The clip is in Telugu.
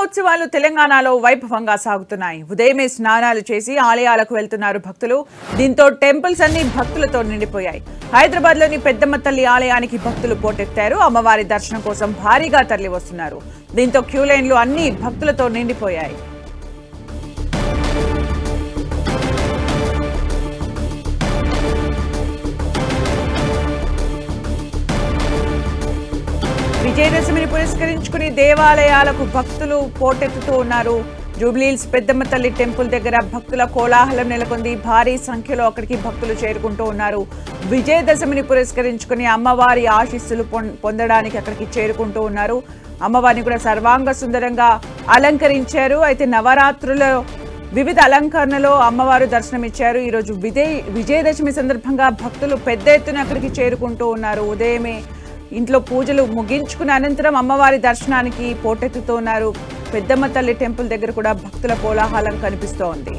బ్రహ్మోత్సవాలు తెలంగాణలో వైభవంగా సాగుతున్నాయి. ఉదయమే స్నానాలు చేసి ఆలయాలకు వెళ్తున్నారు భక్తులు. దీంతో టెంపుల్స్ అన్ని భక్తులతో నిండిపోయాయి. హైదరాబాద్లోని పెద్దమ్మ తల్లి ఆలయానికి భక్తులు పోటెత్తారు. అమ్మవారి దర్శనం కోసం భారీగా తరలి వస్తున్నారు. దీంతో క్యూ లైన్లు అన్ని భక్తులతో నిండిపోయాయి. విజయదశమిని పురస్కరించుకుని దేవాలయాలకు భక్తులు పోటెత్తుతూ ఉన్నారు. జూబ్లీహిల్స్ పెద్దమ్మ తల్లి టెంపుల్ దగ్గర భక్తుల కోలాహలం నెలకొంది. భారీ సంఖ్యలో అక్కడికి భక్తులు చేరుకుంటూ ఉన్నారు. విజయదశమిని పురస్కరించుకుని అమ్మవారి ఆశీస్సులు పొందడానికి అక్కడికి చేరుకుంటూ ఉన్నారు. అమ్మవారిని కూడా సర్వాంగ సుందరంగా అలంకరించారు. అయితే నవరాత్రుల వివిధ అలంకరణలో అమ్మవారు దర్శనమిచ్చారు. ఈరోజు విజయదశమి సందర్భంగా భక్తులు పెద్ద ఎత్తున అక్కడికి చేరుకుంటూ ఉన్నారు. ఉదయమే ఇంట్లో పూజలు ముగించుకున్న అనంతరం అమ్మవారి దర్శనానికి పోటెత్తుతున్నారు. పెద్దమ్మ తల్లి టెంపుల్ దగ్గర కూడా భక్తుల కోలాహలం కనిపిస్తోంది.